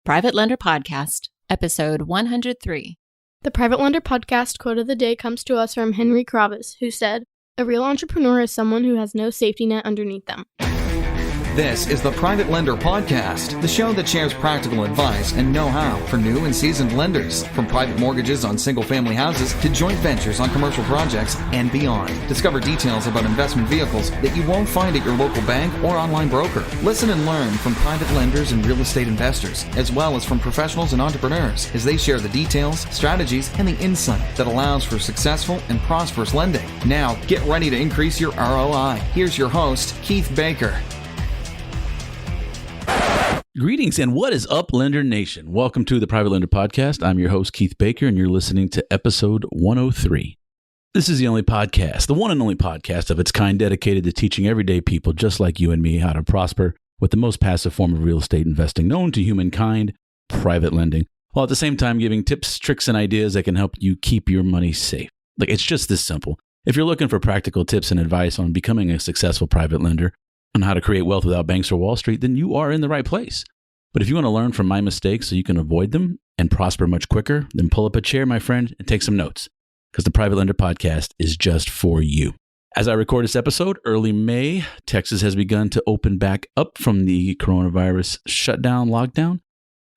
Private Lender Podcast, Episode 103. The Private Lender Podcast quote of the day comes to us from Henry Kravis, who said, "A real entrepreneur is someone who has no safety net underneath them." This is the Private Lender Podcast, the show that shares practical advice and know-how for new and seasoned lenders, from private mortgages on single-family houses to joint ventures on commercial projects and beyond. Discover details about investment vehicles that you won't find at your local bank or online broker. Listen and learn from private lenders and real estate investors, as well as from professionals and entrepreneurs, as they share the details, strategies, and the insight that allows for successful and prosperous lending. Now, get ready to increase your ROI. Here's your host, Keith Baker. Greetings and what is up, Lender Nation? Welcome to the Private Lender Podcast. I'm your host, Keith Baker, and you're listening to episode 103. This is the only podcast, the one and only podcast of its kind dedicated to teaching everyday people just like you and me how to prosper with the most passive form of real estate investing known to humankind, private lending, while at the same time giving tips, tricks, and ideas that can help you keep your money safe. Like, it's just this simple. If you're looking for practical tips and advice on becoming a successful private lender, on how to create wealth without banks or Wall Street, then you are in the right place. But if you want to learn from my mistakes so you can avoid them and prosper much quicker, then pull up a chair, my friend, and take some notes, because the Private Lender Podcast is just for you. As I record this episode, early May, Texas has begun to open back up from the coronavirus shutdown, lockdown.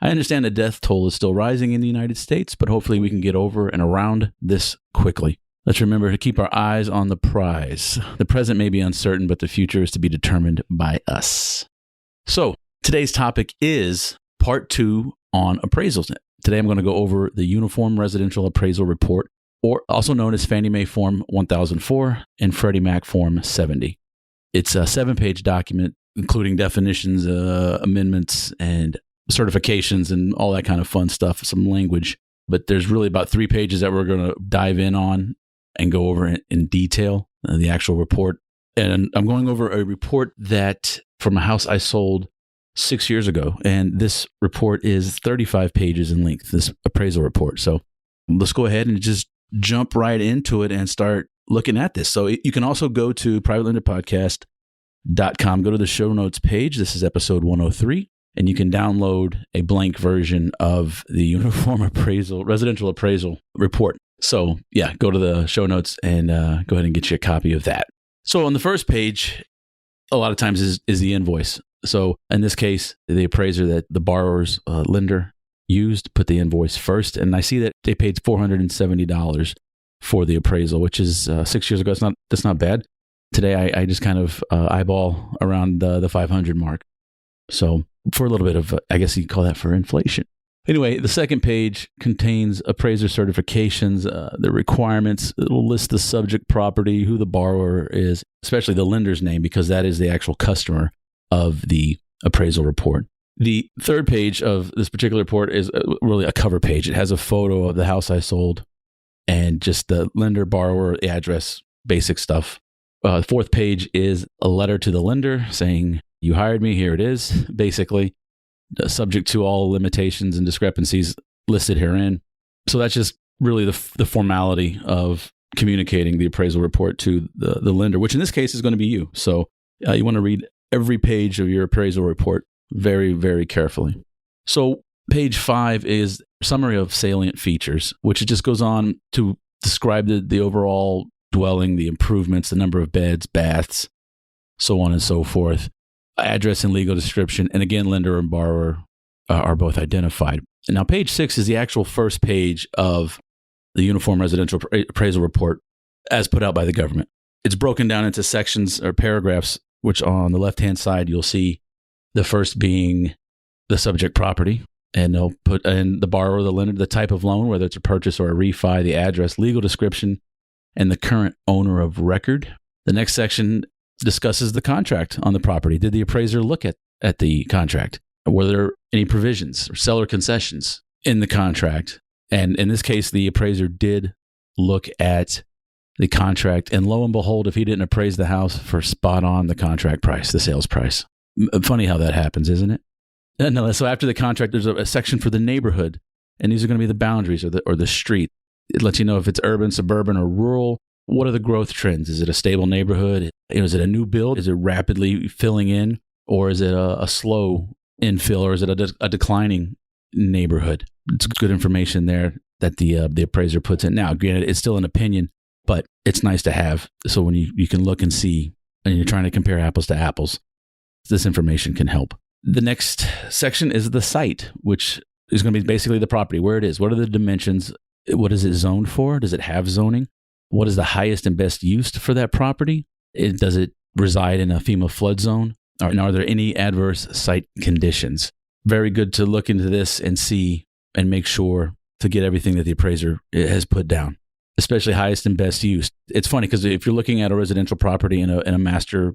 I understand the death toll is still rising in the United States, but hopefully we can get over and around this quickly. Let's remember to keep our eyes on the prize. The present may be uncertain, but the future is to be determined by us. So, today's topic is part 2 on appraisals. Today I'm going to go over the Uniform Residential Appraisal Report, or also known as Fannie Mae Form 1004 and Freddie Mac Form 70. It's a 7-page document, including definitions, amendments, and certifications, and all that kind of fun stuff, some language. But there's really about 3 pages that we're going to dive in on and go over in detail, the actual report. And I'm going over a report that from a house I sold 6 years ago. And this report is 35 pages in length, this appraisal report. So let's go ahead and just jump right into it and start looking at this. So you can also go to privatelenderpodcast.com, go to the show notes page. This is episode 103. And you can download a blank version of the Uniform Residential Appraisal Report. So yeah, go to the show notes and go ahead and get you a copy of that. So on the first page, a lot of times is the invoice. So in this case, the appraiser that the borrower's lender used put the invoice first. And I see that they paid $470 for the appraisal, which is 6 years ago. That's not bad. Today, I just kind of eyeball around the 500 mark. So for a little bit of, I guess you could call that for inflation. Anyway, the second page contains appraiser certifications, the requirements. It will list the subject property, who the borrower is, especially the lender's name, because that is the actual customer of the appraisal report. The third page of this particular report is really a cover page. It has a photo of the house I sold and just the lender, borrower, the address, basic stuff. The fourth page is a letter to the lender saying, "You hired me, here it is," basically, subject to all limitations and discrepancies listed herein. So that's just really the formality of communicating the appraisal report to the lender, which in this case is going to be you. So you want to read every page of your appraisal report very, very carefully. So page 5 is a summary of salient features, which it just goes on to describe the overall dwelling, the improvements, the number of beds, baths, so on and so forth. Address and legal description, and again, lender and borrower are both identified. And now page 6 is the actual first page of the Uniform Residential Appraisal Report as put out by the government. It's broken down into sections or paragraphs, which on the left-hand side, you'll see the first being the subject property, and they'll put in the borrower, the lender, the type of loan, whether it's a purchase or a refi, the address, legal description, and the current owner of record. The next section discusses the contract on the property. Did the appraiser look at the contract? Were there any provisions or seller concessions in the contract? And in this case, the appraiser did look at the contract, and lo and behold, if he didn't appraise the house for spot on the contract price, the sales price. Funny how that happens, isn't it? No, so after the contract, there's a section for the neighborhood, and these are going to be the boundaries or the street. It lets you know if it's urban, suburban, or rural. What are the growth trends? Is it a stable neighborhood? Is it a new build? Is it rapidly filling in? Or is it a slow infill? Or is it a declining neighborhood. It's good information there that the appraiser puts in. Now, granted, it's still an opinion, but it's nice to have. So when you can look and see, and you're trying to compare apples to apples, this information can help. The next section is the site, which is going to be basically the property, where it is. What are the dimensions? What is it zoned for? Does it have zoning? What is the highest and best use for that property? Does it reside in a FEMA flood zone? And are there any adverse site conditions? Very good to look into this and see and make sure to get everything that the appraiser has put down, especially highest and best use. It's funny because if you're looking at a residential property in a master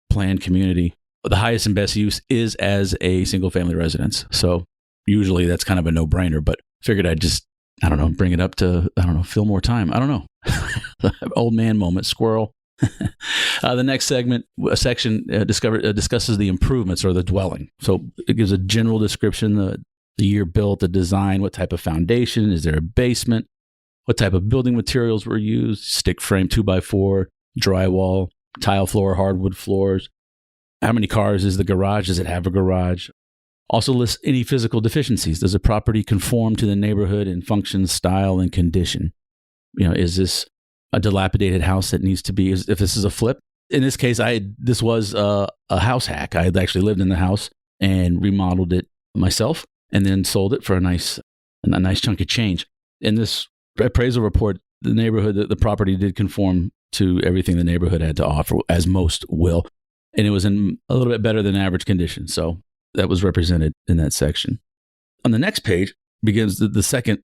plan community, the highest and best use is as a single family residence. So usually that's kind of a no-brainer, but figured I'd just, bring it up to, fill more time. I don't know. Old man moment, squirrel. The next section discusses the improvements or the dwelling. So it gives a general description, the year built, the design, what type of foundation, is there a basement, what type of building materials were used, stick frame, 2x4, drywall, tile floor, hardwood floors. How many cars is the garage? Does it have a garage? Also lists any physical deficiencies. Does the property conform to the neighborhood in function, style, and condition? Is this a dilapidated house that needs to be, if this is a flip? In this case, this was a house hack. I had actually lived in the house and remodeled it myself and then sold it for a nice chunk of change. In this appraisal report, the neighborhood, the property did conform to everything the neighborhood had to offer, as most will. And it was in a little bit better than average condition. So that was represented in that section. On the next page begins the second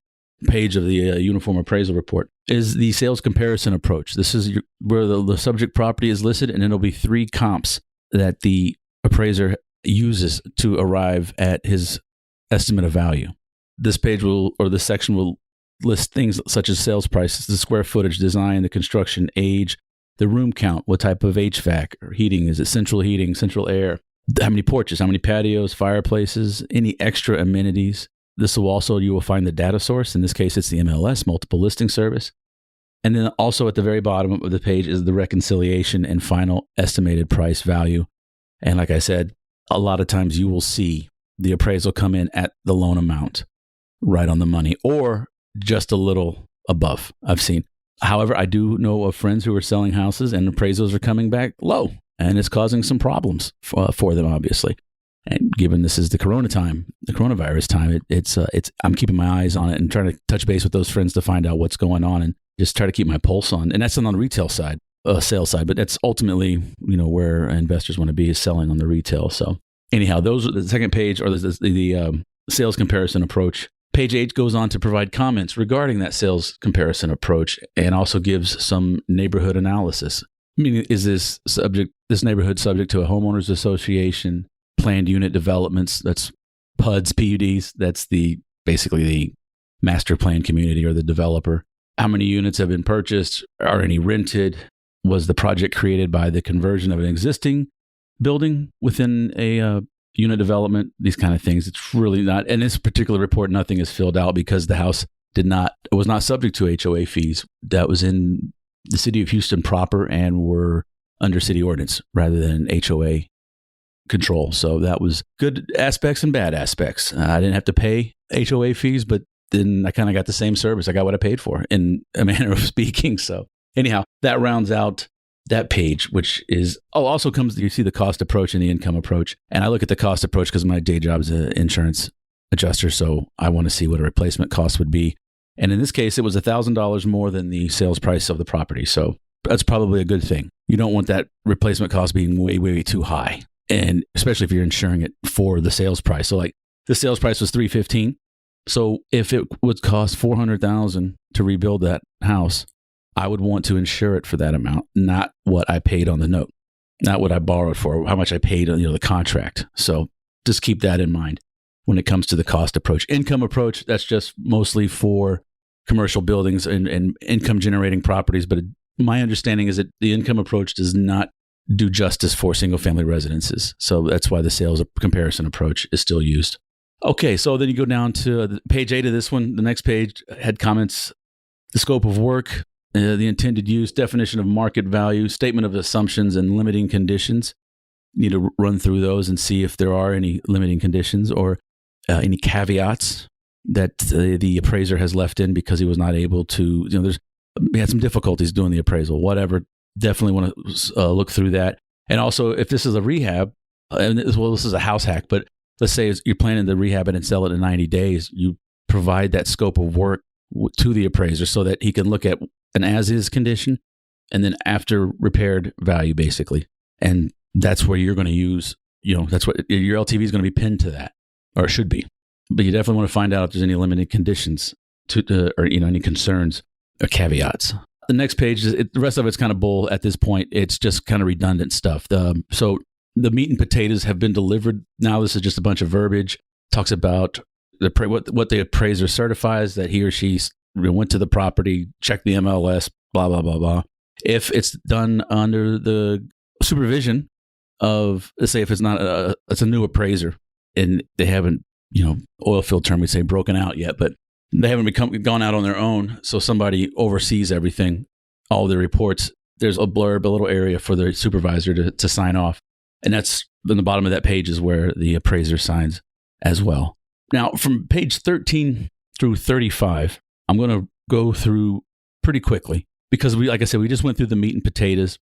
page of the Uniform Appraisal Report is the sales comparison approach. This is where the subject property is listed, and it'll be 3 comps that the appraiser uses to arrive at his estimate of value. This page this section will list things such as sales prices, the square footage, design, the construction, age, the room count, what type of HVAC or heating, is it central heating, central air, how many porches, how many patios, fireplaces, any extra amenities. You will find the data source. In this case, it's the MLS, Multiple Listing Service. And then also at the very bottom of the page is the reconciliation and final estimated price value. And like I said, a lot of times you will see the appraisal come in at the loan amount, right on the money, or just a little above, I've seen. However, I do know of friends who are selling houses and appraisals are coming back low, and it's causing some problems for them, obviously. And given this is the coronavirus time, I'm keeping my eyes on it and trying to touch base with those friends to find out what's going on and just try to keep my pulse on. And that's on the retail side, sales side, but that's ultimately, where investors want to be, is selling on the retail. So anyhow, those are the second page, or the sales comparison approach. Page 8 goes on to provide comments regarding that sales comparison approach and also gives some neighborhood analysis. Meaning, is this neighborhood subject to a homeowners association, planned unit developments? That's PUDs. That's basically the master plan community or the developer. How many units have been purchased? Are any rented? Was the project created by the conversion of an existing building within a unit development? These kind of things. It's really not. In this particular report, nothing is filled out because the house was not subject to HOA fees. That was in the city of Houston proper and were under city ordinance rather than HOA control. So that was good aspects and bad aspects. I didn't have to pay HOA fees, but then I kind of got the same service. I got what I paid for, in a manner of speaking. So anyhow, that rounds out that page, which is, also comes, you see the cost approach and the income approach. And I look at the cost approach because my day job is an insurance adjuster. So I want to see what a replacement cost would be. And in this case, it was $1,000 more than the sales price of the property. So that's probably a good thing. You don't want that replacement cost being way, way too high. And especially if you're insuring it for the sales price. So like the sales price was $315,000. So if it would cost $400,000 to rebuild that house, I would want to insure it for that amount, not what I paid on the note, not what I borrowed for, how much I paid on the contract. So just keep that in mind when it comes to the cost approach. Income approach, that's just mostly for commercial buildings and income generating properties. But my understanding is that the income approach does not do justice for single family residences. So that's why the sales comparison approach is still used. Okay, so then you go down to page 8 of this one. The next page had comments, the scope of work, the intended use, definition of market value, statement of assumptions, and limiting conditions. You need to run through those and see if there are any limiting conditions, or any caveats that the appraiser has left in because he was not able to, he had some difficulties doing the appraisal, whatever. Definitely want to look through that. And also, if this is a rehab, this is a house hack, but let's say you're planning to rehab it and sell it in 90 days, you provide that scope of work to the appraiser so that he can look at an as-is condition and then after repaired value, basically. And that's where you're going to use, that's what your LTV is going to be pinned to that, or it should be. But you definitely want to find out if there's any limited conditions or any concerns or caveats. The next page, the rest of it's kind of bull at this point. It's just kind of redundant stuff. So the meat and potatoes have been delivered. Now this is just a bunch of verbiage. Talks about what the appraiser certifies that he or she went to the property, checked the MLS, blah, blah, blah, blah. If it's done under the supervision of, let's say if it's not, it's a new appraiser and they haven't, oil field term, we say broken out yet, but they haven't gone out on their own. So somebody oversees everything, all the reports. There's a blurb, a little area for the supervisor to sign off. And that's in the bottom of that page is where the appraiser signs as well. Now, from page 13 through 35, I'm going to go through pretty quickly because like I said, we just went through the meat and potatoes.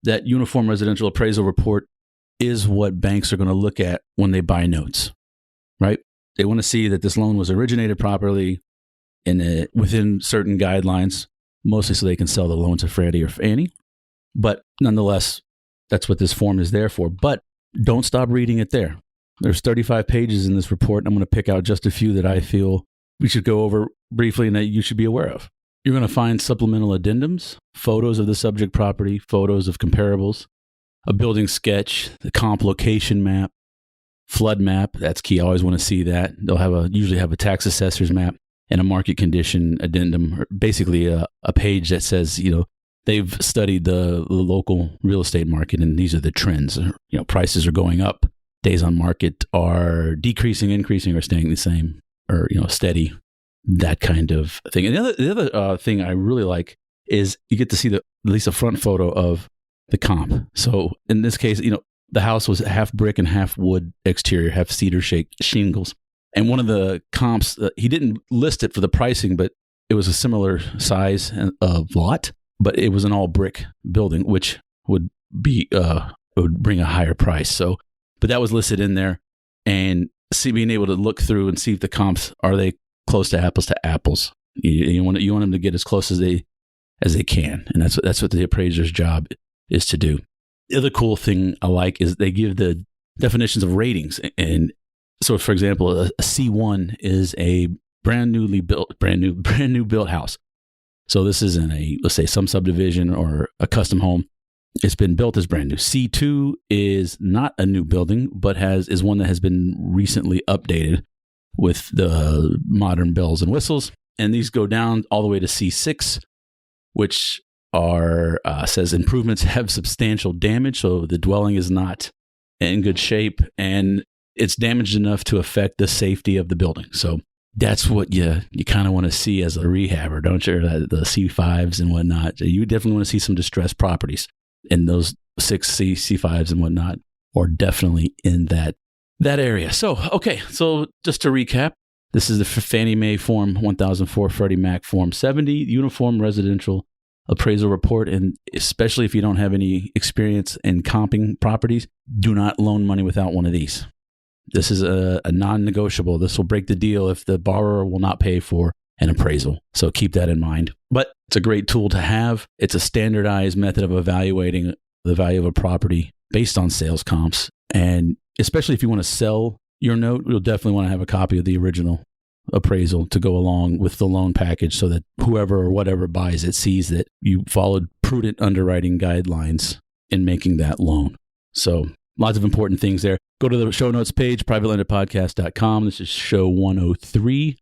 That Uniform Residential Appraisal Report is what banks are going to look at when they buy notes, right? They want to see that this loan was originated properly within certain guidelines, mostly so they can sell the loan to Freddie or Fannie. But nonetheless, that's what this form is there for. But don't stop reading it there. There's 35 pages in this report, and I'm going to pick out just a few that I feel we should go over briefly and that you should be aware of. You're going to find supplemental addendums, photos of the subject property, photos of comparables, a building sketch, the comp location map, flood map. That's key. I always want to see that. They'll usually have a tax assessor's map and a market condition addendum, or basically a page that says, they've studied the local real estate market and these are the trends. Prices are going up. Days on market are decreasing, increasing, or staying the same, or, steady, that kind of thing. And the other thing I really like is you get to see at least a front photo of the comp. So in this case, the house was half brick and half wood exterior, half cedar shake shingles. And one of the comps, he didn't list it for the pricing, but it was a similar size of lot, but it was an all brick building, which would be would bring a higher price. So, but that was listed in there, and being able to look through and see if the comps are they close to apples. You want them to get as close as they can, and that's what the appraiser's job is to do. The other cool thing I like is they give the definitions of ratings. And so, for example, a C1 is a brand new built house. So this isn't let's say some subdivision or a custom home. It's been built as brand new. C2 is not a new building, but is one that has been recently updated with the modern bells and whistles. And these go down all the way to C6, which says improvements have substantial damage, so the dwelling is not in good shape and it's damaged enough to affect the safety of the building. So that's what you kind of want to see as a rehabber, don't you? The C5s and whatnot. You definitely want to see some distressed properties in those 6C, C5s and whatnot, or definitely in that area. So, okay, so just to recap, this is the Fannie Mae Form 1004, Freddie Mac Form 70, Uniform Residential Appraisal Report, and especially if you don't have any experience in comping properties, do not loan money without one of these. This is a non-negotiable. This will break the deal if the borrower will not pay for an appraisal. So keep that in mind. But it's a great tool to have. It's a standardized method of evaluating the value of a property based on sales comps. And especially if you want to sell your note, you'll definitely want to have a copy of the original appraisal to go along with the loan package so that whoever or whatever buys it sees that you followed prudent underwriting guidelines in making that loan. So lots of important things there. Go to the show notes page, privatelenderpodcast.com. This is show 103.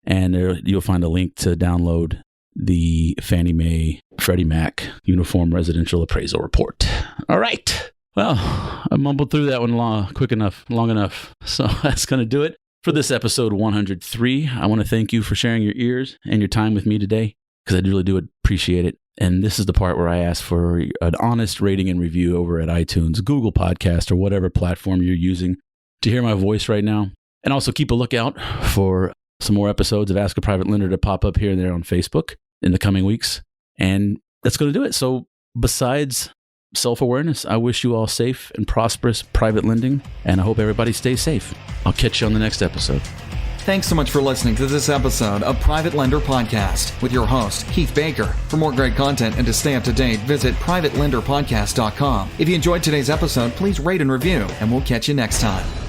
And there you'll find a link to download the Fannie Mae Freddie Mac Uniform Residential Appraisal Report. All right. Well, I mumbled through that one long enough. So that's going to do it for this episode 103. I want to thank you for sharing your ears and your time with me today, because I really do appreciate it. And this is the part where I ask for an honest rating and review over at iTunes, Google Podcast, or whatever platform you're using to hear my voice right now. And also keep a lookout for some more episodes of Ask a Private Lender to pop up here and there on Facebook in the coming weeks. And that's going to do it. So besides self-awareness, I wish you all safe and prosperous private lending, and I hope everybody stays safe. I'll catch you on the next episode. Thanks so much for listening to this episode of Private Lender Podcast with your host, Keith Baker. For more great content and to stay up to date, visit privatelenderpodcast.com. If you enjoyed today's episode, please rate and review, and we'll catch you next time.